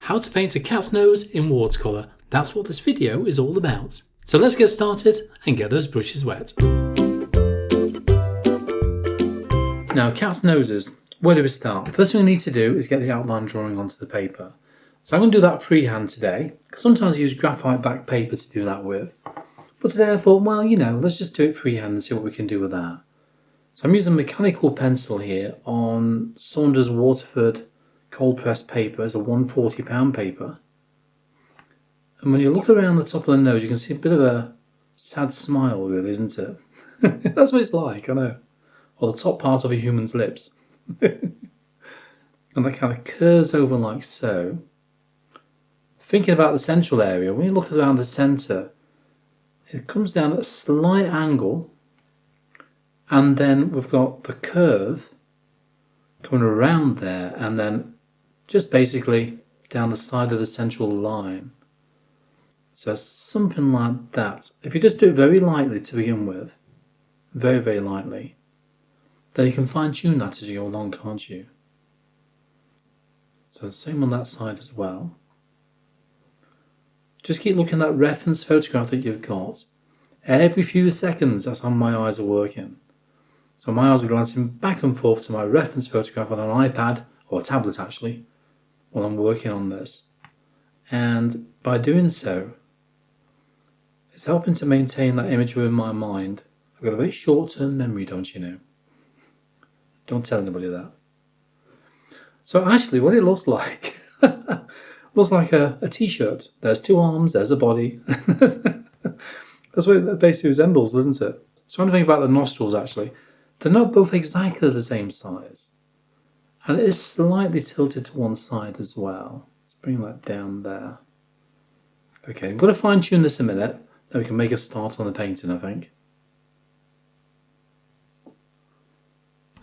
how to paint a cat's nose in watercolour. That's what this video is all about. So let's get started and get those brushes wet. Now, cat's noses, where do we start? First thing we need to do is get the outline drawing onto the paper. So I'm going to do that freehand today, because sometimes I use graphite back paper to do that with. But today I thought, well, let's just do it freehand and see what we can do with that. So I'm using a mechanical pencil here on Saunders Waterford cold pressed paper. It's a 140 pound paper. And when you look around the top of the nose, you can see a bit of a sad smile, really, isn't it? That's what it's like, I know. Or the top part of a human's lips. And that kind of curves over like so. Thinking about the central area, when you look around the centre, it comes down at a slight angle, and then we've got the curve coming around there, and then just basically down the side of the central line. So something like that. If you just do it very lightly to begin with, very, very lightly, then you can fine-tune that as you go along, can't you? So the same on that side as well. Just keep looking at that reference photograph that you've got. Every few seconds, that's how my eyes are working. So my eyes are glancing back and forth to my reference photograph on an iPad, or a tablet actually, while I'm working on this. And by doing so, it's helping to maintain that image within my mind. I've got a very short-term memory, don't you know? Don't tell anybody that. So actually, what it looks like, looks like a t-shirt. There's two arms, there's a body. That's what it basically resembles, doesn't it? Trying to think about the nostrils, actually. They're not both exactly the same size. And it is slightly tilted to one side as well. Let's bring that down there. Okay, I'm going to fine-tune this a minute, then we can make a start on the painting, I think.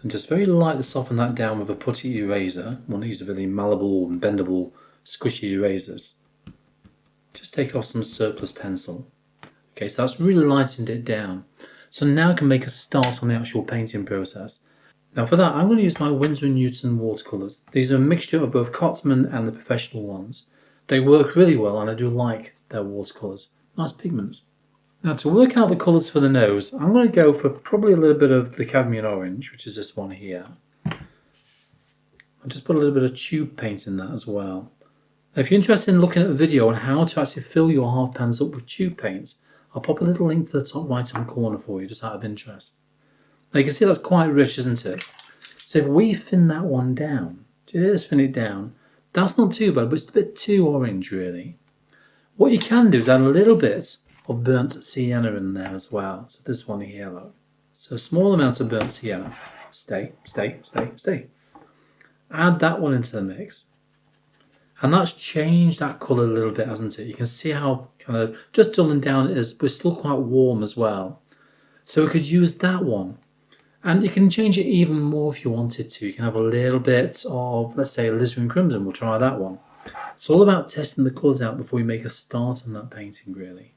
And just very lightly soften that down with a putty eraser. One of these really malleable and bendable, squishy erasers. Just take off some surplus pencil. Okay, so that's really lightened it down. So now I can make a start on the actual painting process. Now for that, I'm going to use my Winsor & Newton watercolours. These are a mixture of both Cotsman and the professional ones. They work really well, and I do like their watercolours. Nice pigments. Now to work out the colours for the nose, I'm going to go for probably a little bit of the cadmium orange, which is this one here. I'll just put a little bit of tube paint in that as well. Now if you're interested in looking at a video on how to actually fill your half pans up with tube paint, I'll pop a little link to the top right hand corner for you, just out of interest. Now you can see that's quite rich, isn't it? So if we thin that one down, just thin it down, that's not too bad, but it's a bit too orange really. What you can do is add a little bit of burnt sienna in there as well. So this one here, look. So a small amount of burnt sienna. Stay. Add that one into the mix. And that's changed that colour a little bit, hasn't it? You can see how kind of just dulling down it is, but it's still quite warm as well. So we could use that one. And you can change it even more if you wanted to. You can have a little bit of, let's say, alizarin crimson. We'll try that one. It's all about testing the colours out before we make a start on that painting, really.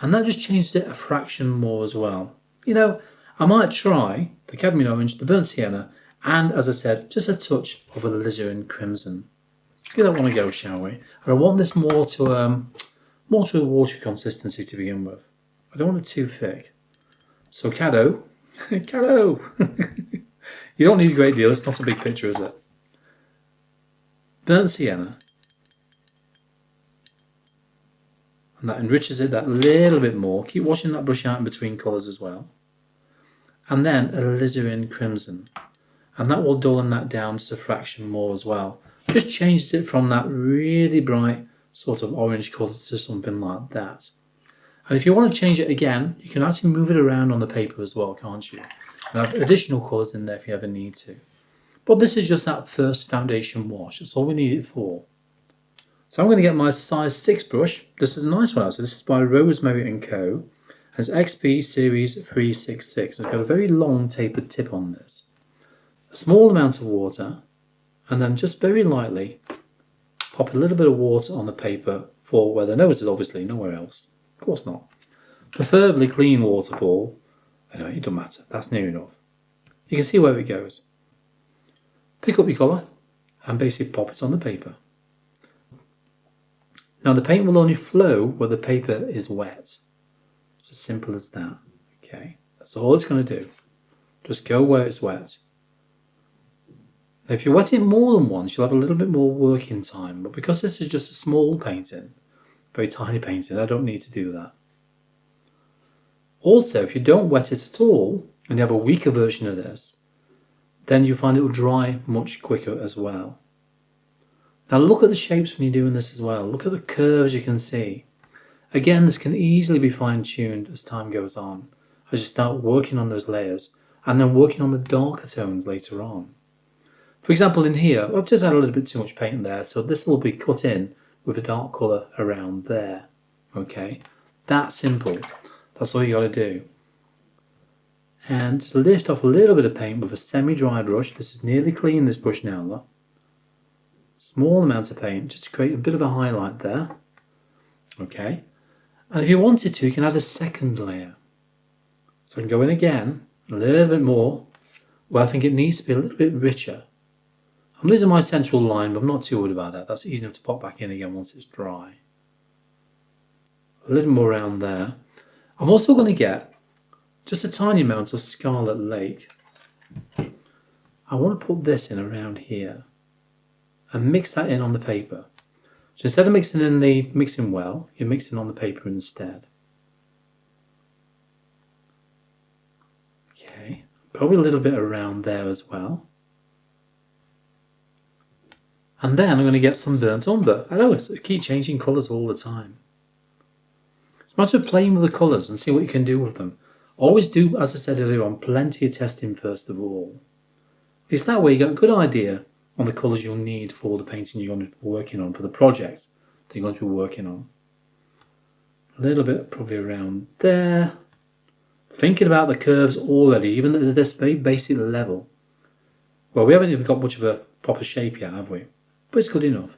And that just changes it a fraction more as well. I might try the cadmium orange, the burnt sienna, and, as I said, just a touch of alizarin crimson. Let's give that one a go, shall we? And I want this more to a watery consistency to begin with. I don't want it too thick. So Cado, Cado! You don't need a great deal, it's not a big picture, is it? Burnt sienna. And that enriches it that little bit more. Keep washing that brush out in between colours as well. And then alizarin crimson. And that will dull that down just a fraction more as well. Just changes it from that really bright sort of orange colour to something like that. And if you want to change it again, you can actually move it around on the paper as well, can't you? And have additional colours in there if you ever need to. But this is just that first foundation wash. That's all we need it for. So I'm going to get my size 6 brush. This is a nice one. So this is by Rosemary & Co. And it's XP Series 366. It's got a very long tapered tip on this. A small amount of water, and then just very lightly pop a little bit of water on the paper for where the nose is, obviously, nowhere else. Of course not. Preferably clean waterfall. Anyway, it doesn't matter. That's near enough. You can see where it goes. Pick up your colour and basically pop it on the paper. Now the paint will only flow where the paper is wet. It's as simple as that. Okay, that's all it's going to do. Just go where it's wet. Now if you wet it more than once, you'll have a little bit more working time, but because this is just a small painting, very tiny painting, I don't need to do that. Also, if you don't wet it at all, and you have a weaker version of this, then you find it will dry much quicker as well. Now look at the shapes when you're doing this as well. Look at the curves you can see. Again, this can easily be fine-tuned as time goes on, as you start working on those layers, and then working on the darker tones later on. For example, in here, I've just had a little bit too much paint there, so this will be cut in with a dark colour around there. Okay, that's simple. That's all you got to do. And just lift off a little bit of paint with a semi-dry brush. This is nearly clean, this brush now, look. Small amounts of paint, just to create a bit of a highlight there. Okay, and if you wanted to, you can add a second layer. So I can go in again, a little bit more, where I think it needs to be a little bit richer. I'm losing my central line, but I'm not too worried about that. That's easy enough to pop back in again once it's dry. A little more around there. I'm also going to get just a tiny amount of Scarlet Lake. I want to put this in around here and mix that in on the paper. So instead of mixing in the mixing well, you're mixing on the paper instead. Okay, probably a little bit around there as well. And then I'm going to get some burnt umber. I know, I keep changing colours all the time. It's a matter of playing with the colours and see what you can do with them. Always do, as I said earlier on, plenty of testing first of all. It's that way you get a good idea on the colours you'll need for the painting you're going to be working on, for the project that you're going to be working on. A little bit probably around there. Thinking about the curves already, even at this very basic level. Well, we haven't even got much of a proper shape yet, have we? But it's good enough.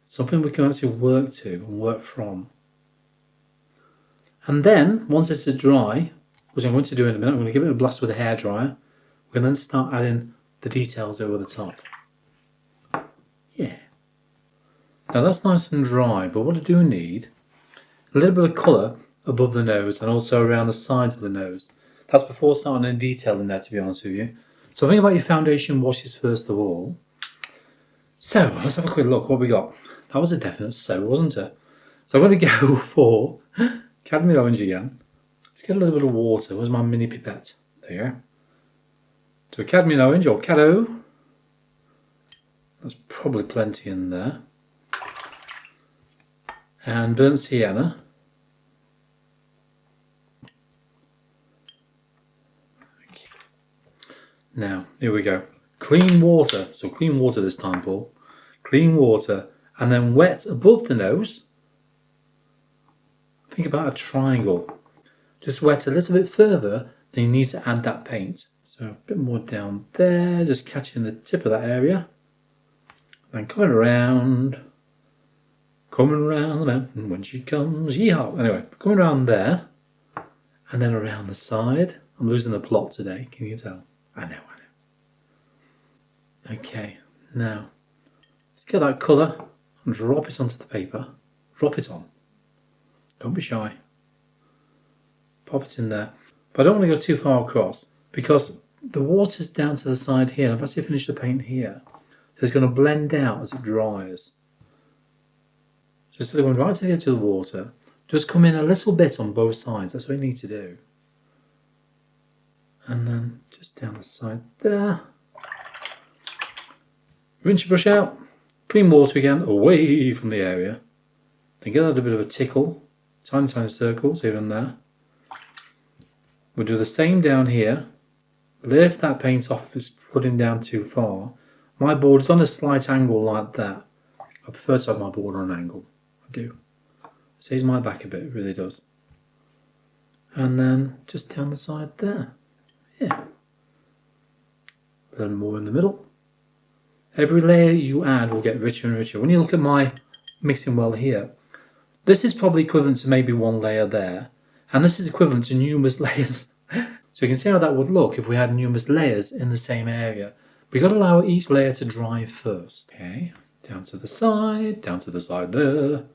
Something we can actually work to and work from. And then, once this is dry, which I'm going to do in a minute, I'm going to give it a blast with a hairdryer. We can then start adding the details over the top. Yeah. Now that's nice and dry, but what I do need, a little bit of colour above the nose and also around the sides of the nose. That's before starting any detail in there, to be honest with you. So think about your foundation washes first of all. So let's have a quick look what we got. That was a definite so, wasn't it? So I'm going to go for cadmium orange again. Let's get a little bit of water. Where's my mini pipette? There you go. So cadmium orange or cado. There's probably plenty in there. And burnt sienna. Okay. Now, here we go. Clean water. So clean water this time, Paul. Clean water. And then wet above the nose. Think about a triangle. Just wet a little bit further, then you need to add that paint. So a bit more down there, just catching the tip of that area. Then coming around the mountain when she comes, yeehaw. Anyway, coming around there, and then around the side. I'm losing the plot today, can you tell? I know. Okay, now, let's get that colour and drop it onto the paper. Drop it on. Don't be shy. Pop it in there. But I don't want to go too far across because the water's down to the side here. And I've actually finished the paint here. So it's going to blend out as it dries. So instead of going right to the edge of the water, just come in a little bit on both sides. That's what you need to do. And then just down the side there. Rinse your brush out. Clean water again, away from the area. Then get a bit of a tickle. Tiny, tiny circles here and there. We'll do the same down here. Lift that paint off if it's flooding down too far. My board is on a slight angle like that. I prefer to have my board on an angle. I do. It saves my back a bit, it really does. And then just down the side there. Yeah. A little more in the middle. Every layer you add will get richer and richer. When you look at my mixing well here, this is probably equivalent to maybe one layer there. And this is equivalent to numerous layers. So you can see how that would look if we had numerous layers in the same area. We've got to allow each layer to dry first. Okay, down to the side there.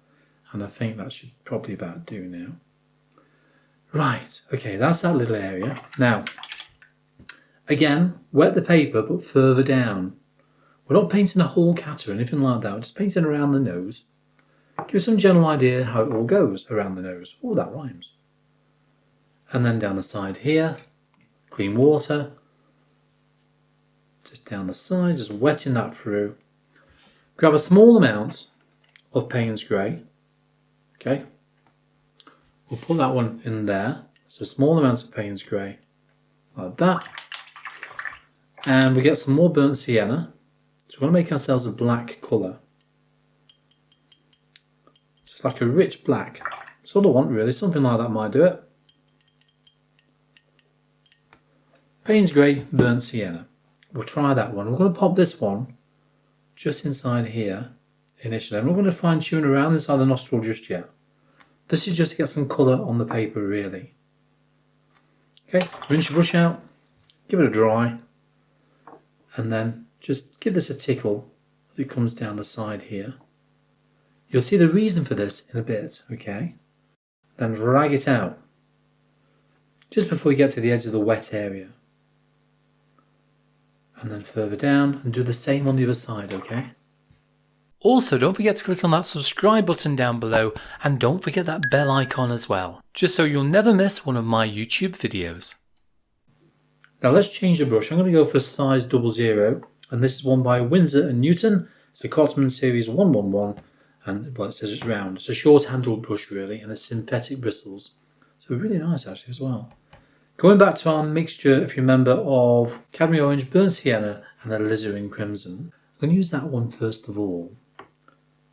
And I think that should probably about do now. Right, okay, that's that little area. Now, again, wet the paper, but further down. We're not painting a whole cat or anything like that. We're just painting around the nose. Give us some general idea how it all goes around the nose. Oh, that rhymes. And then down the side here, clean water. Just down the side, just wetting that through. Grab a small amount of Payne's Grey. Okay. We'll put that one in there. So small amounts of Payne's Grey. Like that. And we get some more burnt sienna. So we want to make ourselves a black colour. Just like a rich black. That's all I want really. Something like that might do it. Payne's Grey, burnt sienna. We'll try that one. We're going to pop this one just inside here initially. I'm not going to fine tune around inside the nostril just yet. This is just to get some colour on the paper really. Okay, rinse your brush out, give it a dry, and then just give this a tickle as it comes down the side here. You'll see the reason for this in a bit, okay? Then drag it out just before you get to the edge of the wet area. And then further down, and do the same on the other side, okay? Also, don't forget to click on that subscribe button down below, and don't forget that bell icon as well, just so you'll never miss one of my YouTube videos. Now let's change the brush. I'm going to go for size 00, and this is one by Winsor & Newton. It's the Cotman Series 111, and well, it says it's round. It's a short-handled brush really, and it's synthetic bristles. So really nice actually as well. Going back to our mixture, if you remember, of cadmium orange, burnt sienna and alizarin crimson. I'm going to use that one first of all,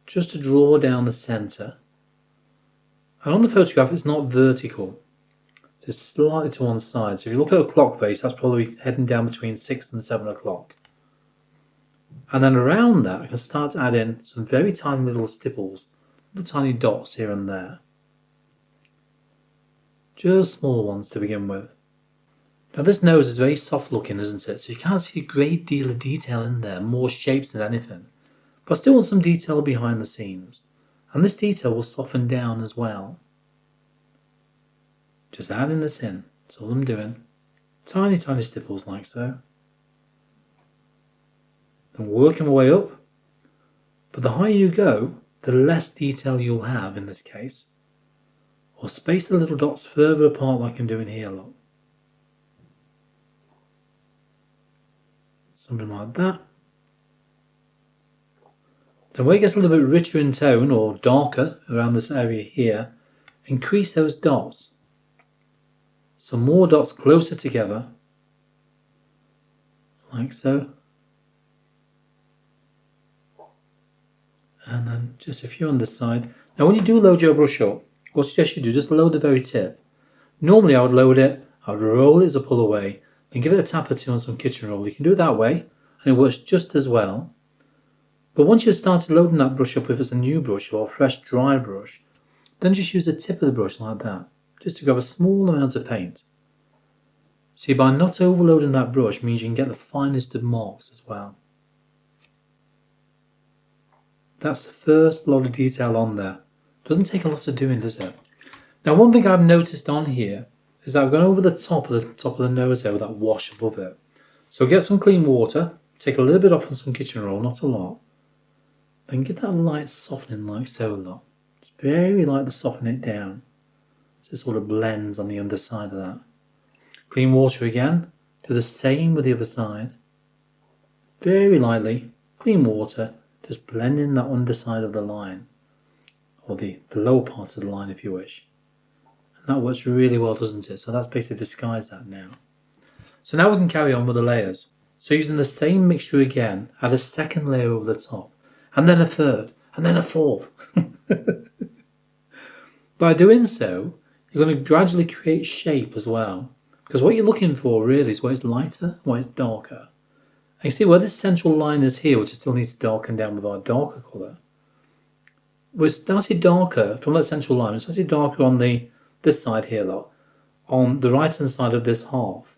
just to draw down the centre. And on the photograph it's not vertical, it's slightly to one side. So if you look at a clock face, that's probably heading down between 6 and 7 o'clock. And then around that I can start to add in some very tiny little stipples, little tiny dots here and there. Just small ones to begin with. Now this nose is very soft looking, isn't it? So you can't see a great deal of detail in there, more shapes than anything. But I still want some detail behind the scenes. And this detail will soften down as well. Just adding this in, that's all I'm doing. Tiny, tiny stipples like so. And working my way up. But the higher you go, the less detail you'll have in this case. Or space the little dots further apart like I'm doing here, look. Something like that. Then where it gets a little bit richer in tone or darker around this area here, increase those dots. Some more dots closer together, like so. And then just a few on this side. Now when you do load your brush up, what I suggest you do, just load the very tip. Normally I would load it, I would roll it as I pull away, then give it a tap or two on some kitchen roll. You can do it that way, and it works just as well. But once you've started loading that brush up, if it's a new brush or a fresh dry brush, then just use the tip of the brush like that, just to grab a small amount of paint. See, by not overloading that brush means you can get the finest of marks as well. That's the first lot of detail on there. Doesn't take a lot of doing, does it? Now one thing I've noticed on here is that I've gone over the top of the nose there with that wash above it. So get some clean water, take a little bit off on some kitchen roll, not a lot. Then get that light softening like so, look. Just very lightly soften it down. So it sort of blends on the underside of that. Clean water again. Do the same with the other side. Very lightly, clean water, just blend in that underside of the line. Or the lower part of the line if you wish. And that works really well, doesn't it? So that's basically disguised that now. So now we can carry on with the layers. So using the same mixture again, add a second layer over the top. And then a third. And then a fourth. By doing so, you're going to gradually create shape as well. Because what you're looking for really is where it's lighter, where it's darker. And you see where this central line is here, which I still need to darken down with our darker colour. We're starting darker from that central line. It's actually darker on this side here, look, on the right hand side of this half.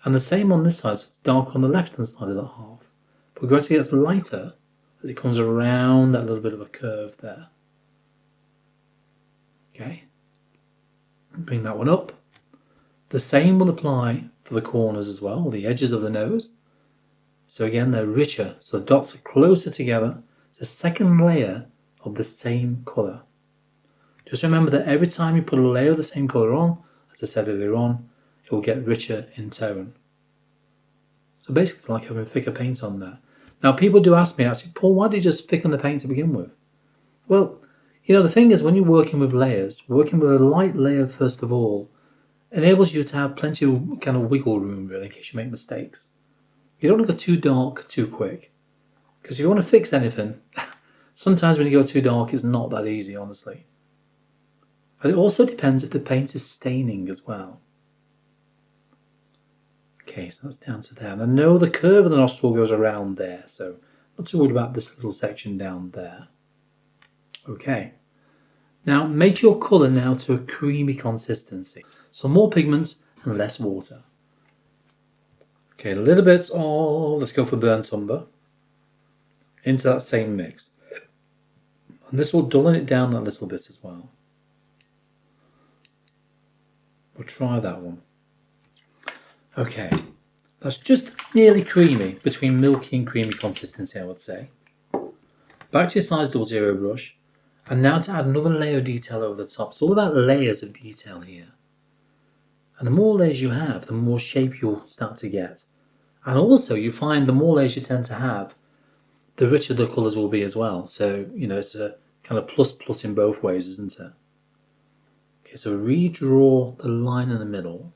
And the same on this side, so it's darker on the left hand side of that half. But gradually it gets lighter as it comes around that little bit of a curve there. Okay, bring that one up. The same will apply for the corners as well, the edges of the nose. So again, they're richer, so the dots are closer together. It's a second layer of the same colour. Just remember that every time you put a layer of the same colour on, as I said earlier on, it will get richer in tone. So basically it's like having thicker paint on there. Now people do ask me, Paul, why do you just thicken the paint to begin with? Well, you know, the thing is, when you're working with layers, working with a light layer first of all, enables you to have plenty of kind of wiggle room really in case you make mistakes. You don't want to go too dark too quick. Because if you want to fix anything, sometimes when you go too dark it's not that easy, honestly. And it also depends if the paint is staining as well. Okay, so that's down to there. And I know the curve of the nostril goes around there, so not too worried about this little section down there. Okay, now make your colour now to a creamy consistency. So more pigments and less water. Okay, a little bit of, let's go for burnt umber, into that same mix. And this will dullin it down a little bit as well. We'll try that one. Okay, that's just nearly creamy, between milky and creamy consistency, I would say. Back to your size 00 brush. And now to add another layer of detail over the top. It's all about layers of detail here. And the more layers you have, the more shape you'll start to get. And also you find the more layers you tend to have, the richer the colours will be as well. So, you know, it's a kind of plus in both ways, isn't it? Okay, so redraw the line in the middle.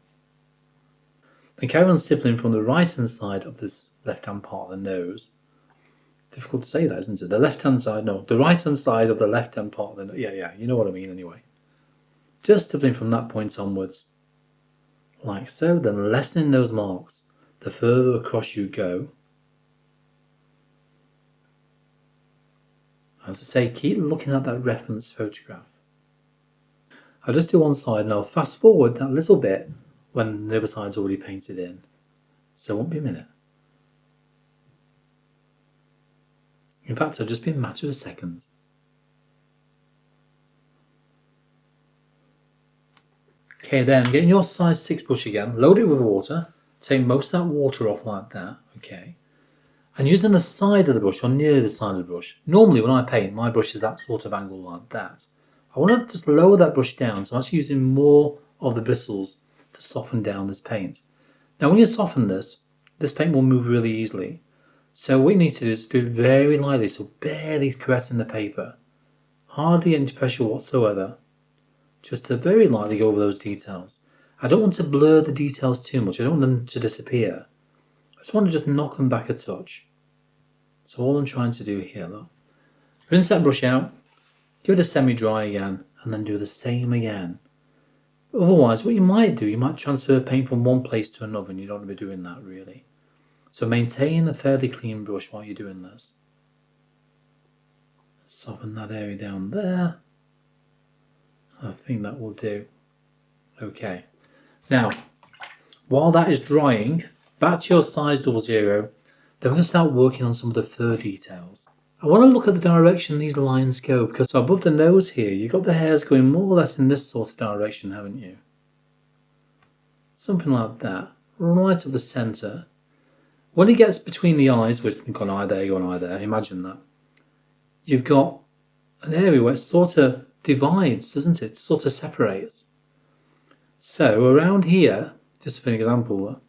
Then carry on stippling from the right hand side of this left hand part of the nose. Difficult to say that, isn't it? The left-hand side, no, the right-hand side of the left-hand part of the... Yeah, you know what I mean anyway. Just stippling from that point onwards. Like so, then lessening those marks the further across you go. As I say, keep looking at that reference photograph. I'll just do one side now. Fast forward that little bit when the other side's already painted in. So it won't be a minute. In fact, it'll just be a matter of seconds. Okay, then getting your size 6 brush again, load it with water, take most of that water off like that, okay, and using the side of the brush or near the side of the brush. Normally when I paint, my brush is that sort of angle like that. I want to just lower that brush down, so I'm actually using more of the bristles to soften down this paint. Now when you soften this paint will move really easily. So what you need to do is do it very lightly, so barely caressing the paper. Hardly any pressure whatsoever. Just to very lightly go over those details. I don't want to blur the details too much, I don't want them to disappear. I just want to just knock them back a touch. So all I'm trying to do here, look. Rinse that brush out, give it a semi-dry again, and then do the same again. Otherwise, what you might do, you might transfer paint from one place to another, and you don't want to be doing that really. So maintain a fairly clean brush while you're doing this. Soften that area down there. I think that will do. Okay. Now, while that is drying, back to your size 00, then we're going to start working on some of the fur details. I want to look at the direction these lines go, because above the nose here, you've got the hairs going more or less in this sort of direction, haven't you? Something like that, right up the centre. When it gets between the eyes, which you've got an eye there, you've got an eye there, imagine that. You've got an area where it sort of divides, doesn't it? It sort of separates. So around here, just for an example,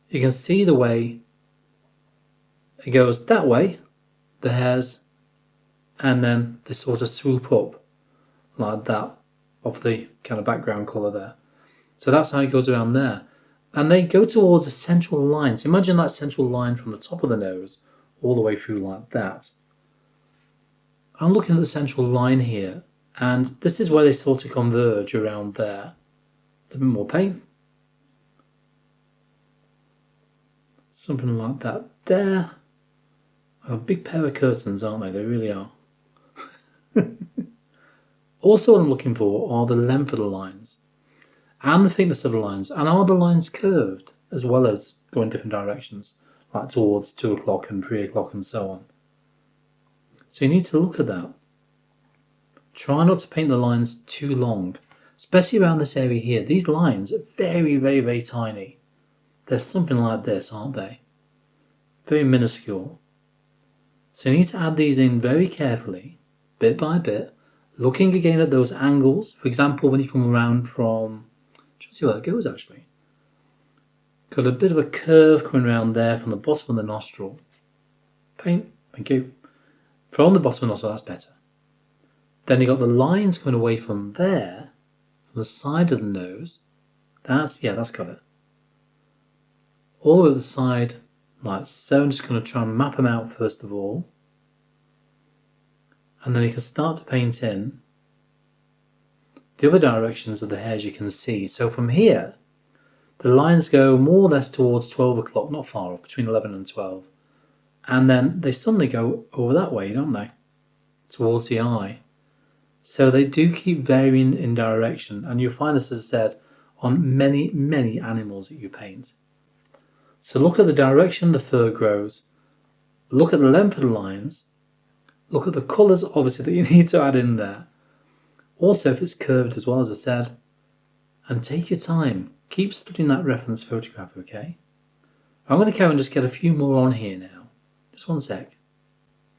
you can see the way it goes that way, the hairs, and then they sort of swoop up like that off the kind of background colour there. So that's how it goes around there. And they go towards a central line. So imagine that central line from the top of the nose all the way through like that. I'm looking at the central line here, and this is where they sort of converge around there. A little bit more paint. Something like that there. A big pair of curtains, aren't they? They really are. Also what I'm looking for are the length of the lines and the thickness of the lines, and are the lines curved as well as going different directions, like towards 2 o'clock and 3 o'clock and so on. So you need to look at that. Try not to paint the lines too long, especially around this area here. These lines are very, very, very tiny. They're something like this, aren't they? Very minuscule. So you need to add these in very carefully, bit by bit, looking again at those angles. For example, when you come around from, let's see where that goes actually. Got a bit of a curve coming around there from the bottom of the nostril. Paint, thank you. From the bottom of the nostril, that's better. Then you got the lines coming away from there, from the side of the nose. That's got it. All the way to the side, like so. I'm just going to try and map them out first of all. And then you can start to paint in the other directions of the hairs you can see. So from here, the lines go more or less towards 12 o'clock, not far off, between 11 and 12. And then they suddenly go over that way, don't they? Towards the eye. So they do keep varying in direction. And you'll find this, as I said, on many, many animals that you paint. So look at the direction the fur grows. Look at the length of the lines. Look at the colours, obviously, that you need to add in there. Also, if it's curved as well, as I said. And take your time. Keep studying that reference photograph, okay? I'm going to carry on and just get a few more on here now. Just one sec.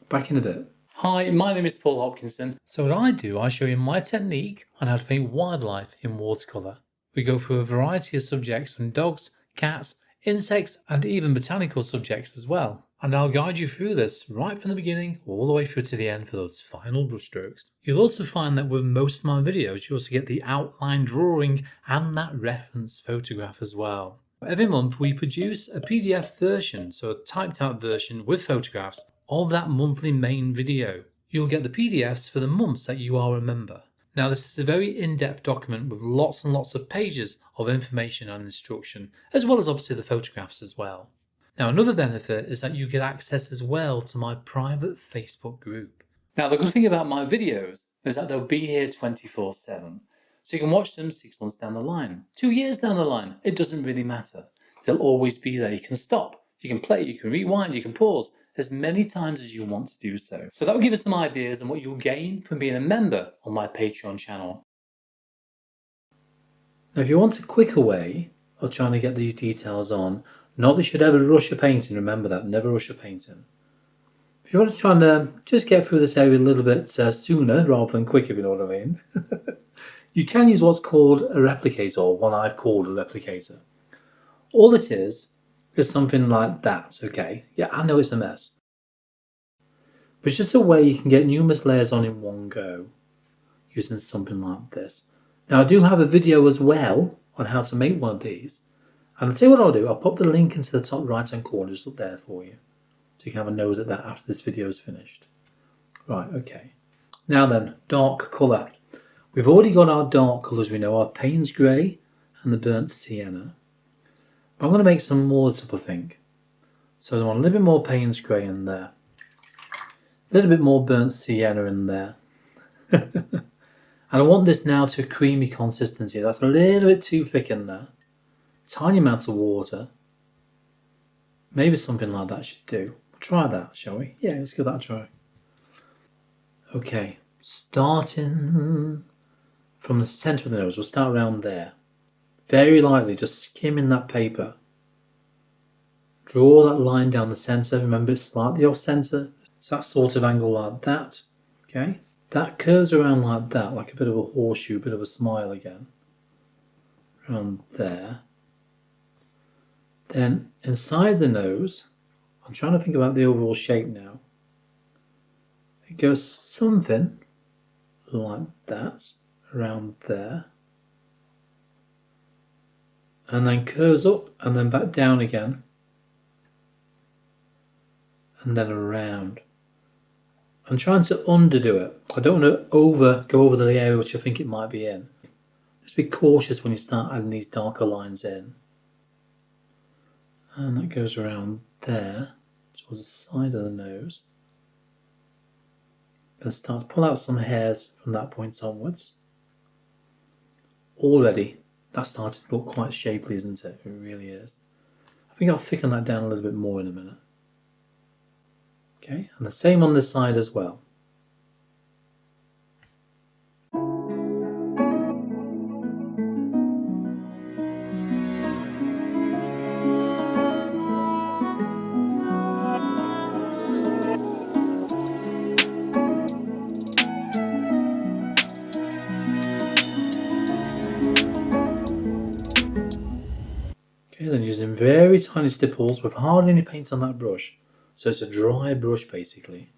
Back in a bit. Hi, my name is Paul Hopkinson. So what I do, I show you my technique on how to paint wildlife in watercolour. We go through a variety of subjects from dogs, cats, insects and even botanical subjects as well. And I'll guide you through this right from the beginning all the way through to the end for those final brushstrokes. You'll also find that with most of my videos you also get the outline drawing and that reference photograph as well. Every month we produce a PDF version, so a typed out version with photographs of that monthly main video. You'll get the PDFs for the months that you are a member. Now this is a very in-depth document with lots and lots of pages of information and instruction, as well as obviously the photographs as well. Now another benefit is that you get access as well to my private Facebook group. Now the good thing about my videos is that they'll be here 24/7. So you can watch them 6 months down the line, 2 years down the line, it doesn't really matter. They'll always be there. You can stop, you can play, you can rewind, you can pause as many times as you want to do so. So that will give us some ideas on what you'll gain from being a member on my Patreon channel. Now if you want a quicker way of trying to get these details on, not that you should ever rush your painting, remember that, never rush your painting. If you want to try and just get through this area a little bit sooner rather than quick, if you know what I mean, you can use what's called a replicator, or what I've called a replicator. All it is something like that, okay? Yeah, I know it's a mess. But it's just a way you can get numerous layers on in one go using something like this. Now I do have a video as well on how to make one of these. And I'll tell you what I'll do, I'll pop the link into the top right hand corner just up there for you. So you can have a nose at that after this video is finished. Right, okay. Now then, dark colour. We've already got our dark colours, we know, our Payne's Grey and the Burnt Sienna. I'm going to make some more this up, I think. So I want a little bit more Payne's Grey in there. A little bit more Burnt Sienna in there. And I want this now to a creamy consistency. That's a little bit too thick in there. Tiny amounts of water. Maybe something like that should do. We'll try that, shall we? Yeah, let's give that a try. Okay, starting from the centre of the nose. We'll start around there. Very lightly, just skimming that paper. Draw that line down the centre. Remember, it's slightly off centre. It's that sort of angle like that. Okay, that curves around like that, like a bit of a horseshoe, a bit of a smile again. Around there. Then inside the nose, I'm trying to think about the overall shape now. It goes something like that, around there. And then curves up and then back down again. And then around. I'm trying to underdo it. I don't want to go over the area which I think it might be in. Just be cautious when you start adding these darker lines in. And that goes around there, towards the side of the nose. Then start to pull out some hairs from that point onwards. Already, that's starting to look quite shapely, isn't it? It really is. I think I'll thicken that down a little bit more in a minute. Okay, and the same on this side as well. using very tiny stipples with hardly any paint on that brush. So it's a dry brush basically.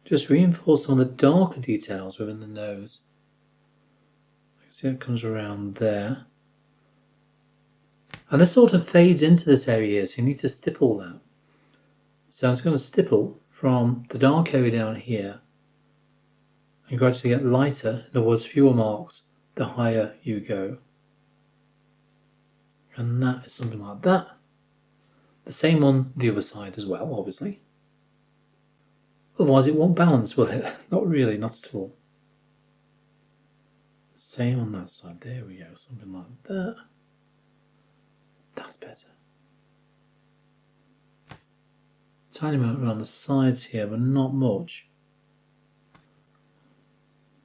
Just reinforce some of the darker details within the nose. You can see it comes around there. And this sort of fades into this area here, so you need to stipple that. So I'm just going to stipple from the dark area down here and gradually get lighter, in other words fewer marks, the higher you go. And that is something like that. The same on the other side as well, obviously. Otherwise it won't balance, will it? Not really, not at all. Same on that side, there we go, something like that. That's better. Tiny amount around the sides here, but not much.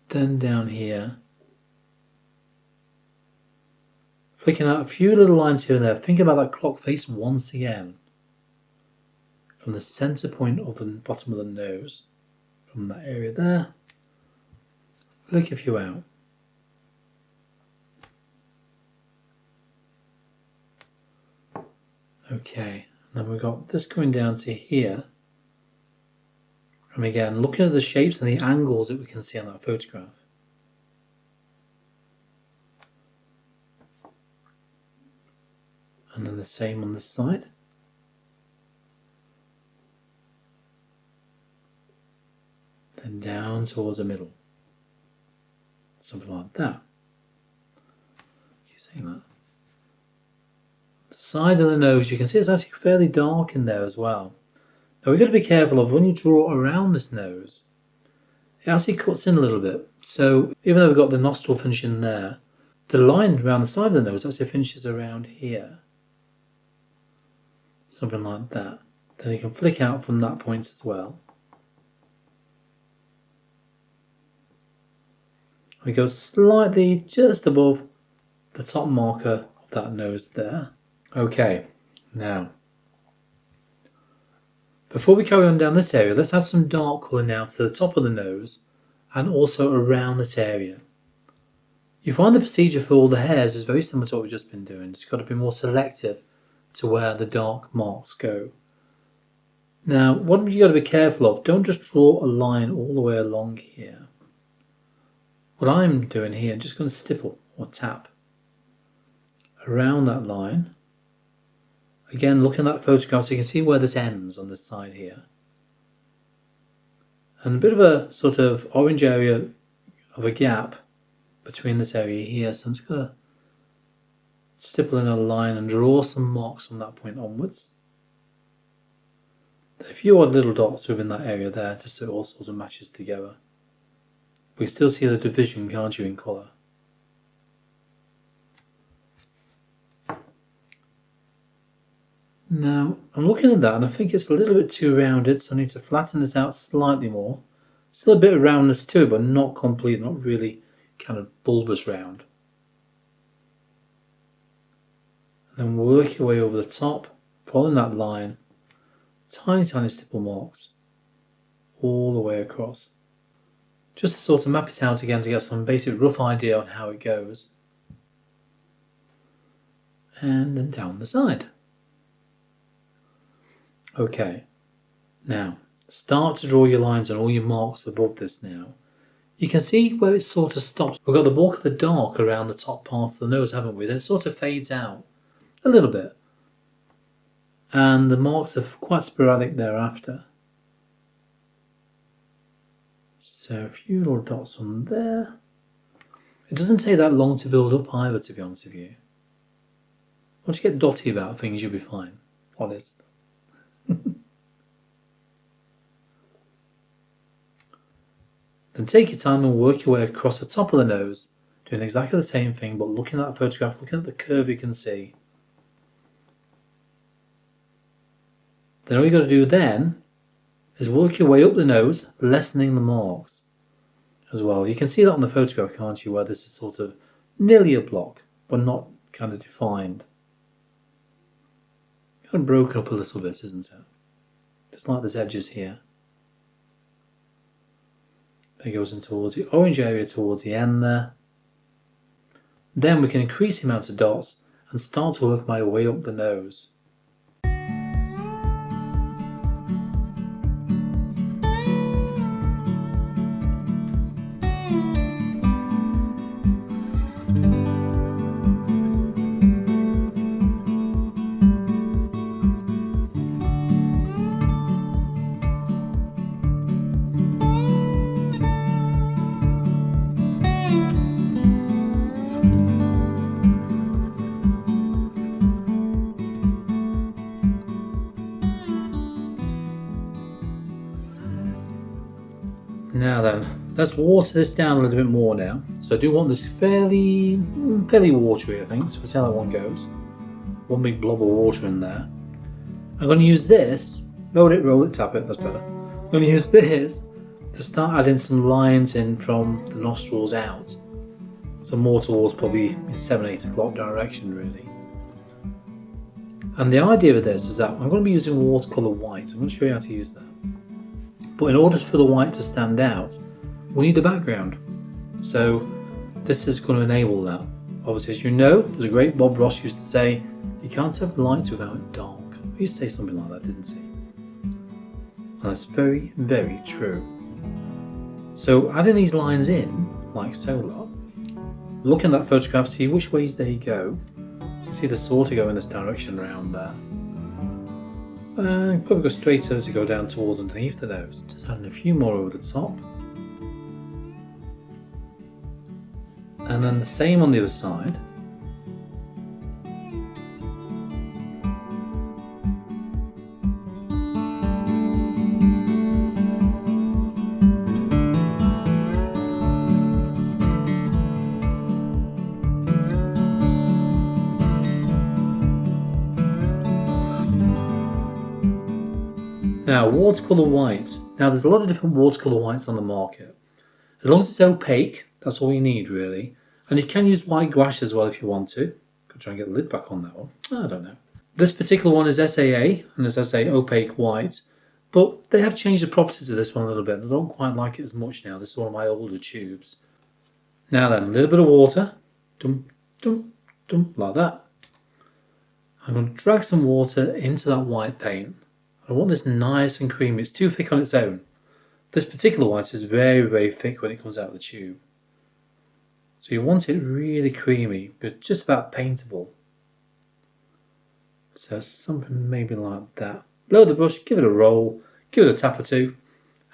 Then down here, flicking out a few little lines here and there. Think about that clock face once again. From the centre point of the bottom of the nose, from that area there, flick a few out. Okay, and then we've got this going down to here. And again, looking at the shapes and the angles that we can see on that photograph. And then the same on this side. Then down towards the middle. Something like that. Keep saying that. The side of the nose, you can see it's actually fairly dark in there as well. Now we've got to be careful of when you draw around this nose, it actually cuts in a little bit. So even though we've got the nostril finishing there, the line around the side of the nose actually finishes around here. Something like that. Then you can flick out from that point as well. We go slightly just above the top marker of that nose there. Okay, now, before we carry on down this area, let's add some dark colour now to the top of the nose and also around this area. You find the procedure for all the hairs is very similar to what we've just been doing. It's got to be more selective to where the dark marks go. Now, what you've got to be careful of, don't just draw a line all the way along here. What I'm doing here, I'm just going to stipple or tap around that line. Again, look at that photograph so you can see where this ends on this side here. And a bit of a sort of orange area of a gap between this area here. So I'm just going to stipple in a line and draw some marks from that point onwards. A few odd little dots within that area there, just so it all sort of matches together. We still see the division, can't you, in colour? Now, I'm looking at that and I think it's a little bit too rounded, so I need to flatten this out slightly more. Still a bit of roundness to it, but not complete, not really kind of bulbous round. And then work your way over the top, following that line, tiny stipple marks, all the way across. Just to sort of map it out again to get some basic rough idea on how it goes. And then down the side. Okay, now start to draw your lines on all your marks above this now. You can see where it sort of stops. We've got the bulk of the dark around the top part of the nose, haven't we? Then it sort of fades out a little bit. And the marks are quite sporadic thereafter. So a few little dots on there. It doesn't take that long to build up either, to be honest with you. Once you get dotty about things, you'll be fine. Honest. Then take your time and work your way across the top of the nose, doing exactly the same thing, but looking at that photograph, looking at the curve you can see. Then all you've got to do then is work your way up the nose, lessening the marks as well. You can see that on the photograph, can't you, where this is sort of nearly a block, but not kind of defined. Kind of broken up a little bit, isn't it? Just like this edges here. It goes in towards the orange area towards the end there. Then we can increase the amount of dots and start to work my way up the nose. Now then, let's water this down a little bit more now. So I do want this fairly watery, I think. So we'll see how that one goes. One big blob of water in there. I'm going to use this, roll it, tap it, that's better. I'm going to use this to start adding some lines in from the nostrils out. So more towards probably 7, 8 o'clock direction really. And the idea of this is that I'm going to be using watercolour white. I'm going to show you how to use that. But in order for the white to stand out, we need a background. So this is going to enable that. Obviously, as you know, there's a great Bob Ross used to say, you can't have light without dark. He used to say something like that, didn't he? And that's very, very true. So adding these lines in, like so, look at that photograph, see which ways they go. You can see the sort of go in this direction around there. Probably go straight as you go down towards underneath the nose. Just adding a few more over the top. And then the same on the other side. Now, watercolour white. Now, there's a lot of different watercolour whites on the market. As long as it's opaque, that's all you need, really. And you can use white gouache as well if you want to. Could try and get the lid back on that one. I don't know. This particular one is SAA, and it's SA opaque white. But they have changed the properties of this one a little bit. I don't quite like it as much now. This is one of my older tubes. Now then, a little bit of water. Dum, dum, dum, like that. I'm going to drag some water into that white paint. I want this nice and creamy. It's too thick on its own. This particular white is very, very thick when it comes out of the tube. So you want it really creamy, but just about paintable. So something maybe like that. Load the brush, give it a roll, give it a tap or two,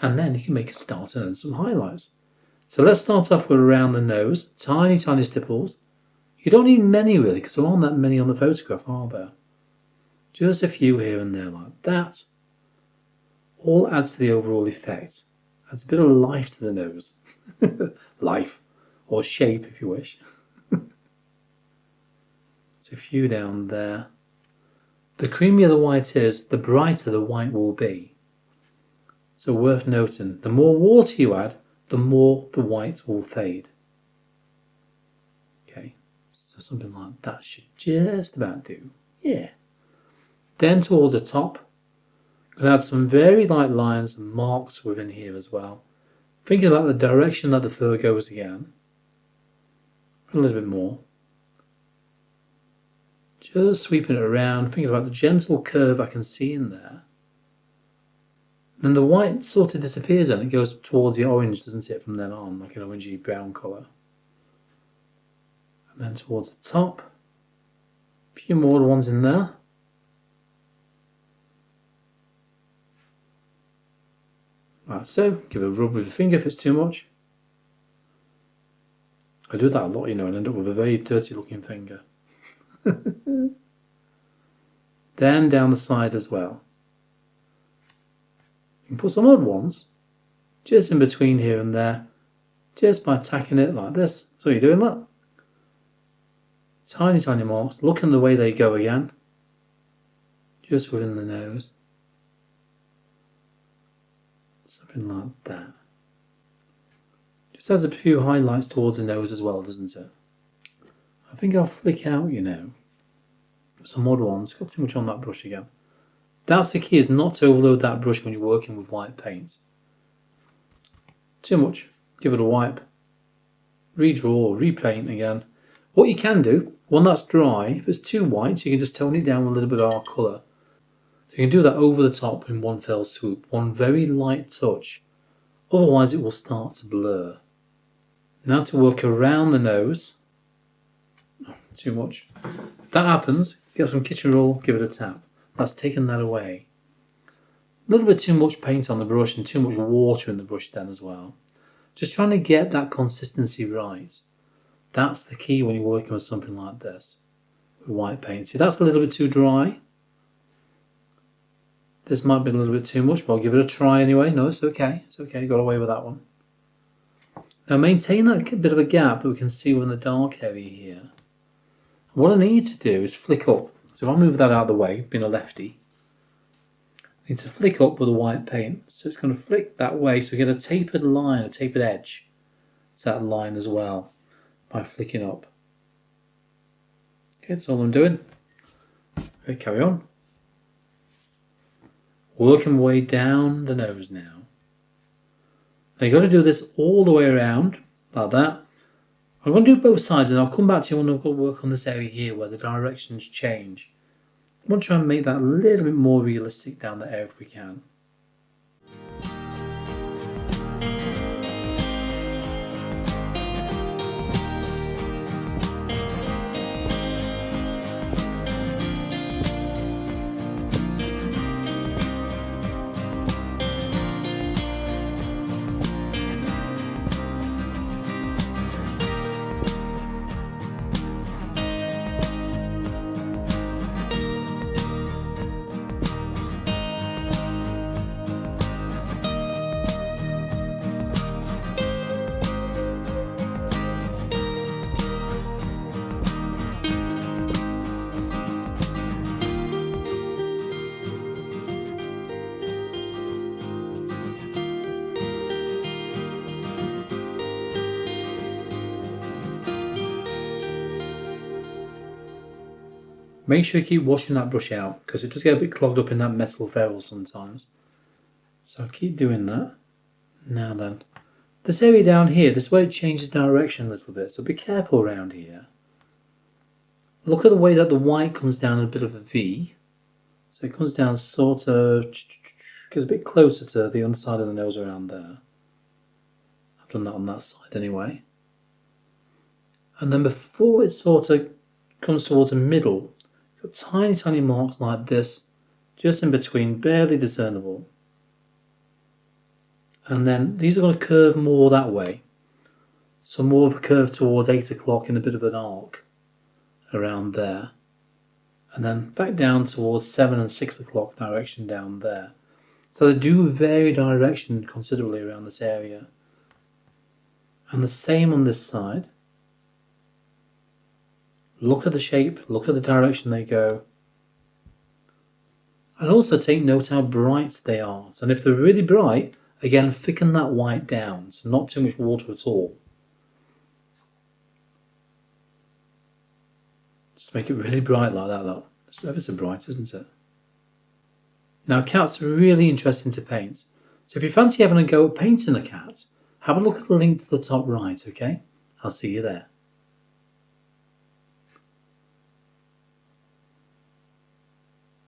and then you can make a start and some highlights. So let's start off with around the nose. Tiny, tiny stipples. You don't need many really, because there aren't that many on the photograph, are there? Just a few here and there like that. All adds to the overall effect. Adds a bit of life to the nose. Life. Or shape if you wish. There's a few down there. The creamier the white is, the brighter the white will be. So worth noting, the more water you add, the more the white will fade. Okay, so something like that should just about do. Yeah. Then towards the top, I'm going to add some very light lines and marks within here as well. Thinking about the direction that the fur goes again. A little bit more. Just sweeping it around, thinking about the gentle curve I can see in there. Then the white sort of disappears and it goes towards the orange, doesn't it, from then on, like an orangey brown colour. And then towards the top, a few more ones in there. Like so, give it a rub with your finger if it's too much. I do that a lot, you know, and end up with a very dirty looking finger. Then down the side as well. You can put some odd ones, just in between here and there, just by tacking it like this. So you're doing that. Tiny, tiny marks, looking the way they go again. Just within the nose. Something like that. Just adds a few highlights towards the nose as well, doesn't it? I think I'll flick out, you know, some odd ones. Got too much on that brush again. That's the key, is not to overload that brush when you're working with white paints. Too much, give it a wipe. Redraw or repaint again. What you can do, One that's dry, if it's too white, you can just tone it down with a little bit of our colour. So you can do that over the top in one fell swoop, one very light touch. Otherwise it will start to blur. Now to work around the nose. Oh, too much. If that happens, get some kitchen roll, give it a tap. That's taken that away. A little bit too much paint on the brush and too much water in the brush then as well. Just trying to get that consistency right. That's the key when you're working with something like this. With white paint. See, that's a little bit too dry. This might be a little bit too much, but I'll give it a try anyway. No, it's okay. It's okay. Got away with that one. Now maintain that bit of a gap that we can see in the dark area here. And what I need to do is flick up. So if I move that out of the way, being a lefty, I need to flick up with the white paint. So it's going to flick that way so we get a tapered line, a tapered edge to that line as well by flicking up. Okay, that's all I'm doing. Okay, carry on. Working my way down the nose now. Now you've got to do this all the way around, like that. I'm going to do both sides and I'll come back to you when I've got to work on this area here where the directions change. I want to try and make that a little bit more realistic down the area if we can. Make sure you keep washing that brush out because it does get a bit clogged up in that metal ferrule sometimes. So keep doing that. Now then, this area down here, this way it changes direction a little bit, so be careful around here. Look at the way that the white comes down in a bit of a V. So it comes down sort of, gets a bit closer to the underside of the nose around there. I've done that on that side anyway. And then before it sort of comes towards the middle, got tiny, tiny marks like this, just in between, barely discernible. And then these are going to curve more that way. So more of a curve towards 8 o'clock in a bit of an arc around there. And then back down towards 7 and 6 o'clock direction down there. So they do vary direction considerably around this area. And the same on this side. Look at the shape, look at the direction they go. And also take note how bright they are. So if they're really bright, again, thicken that white down. So not too much water at all. Just make it really bright like that, look. It's ever so bright, isn't it? Now, cats are really interesting to paint. So if you fancy having a go at painting a cat, have a look at the link to the top right, okay? I'll see you there.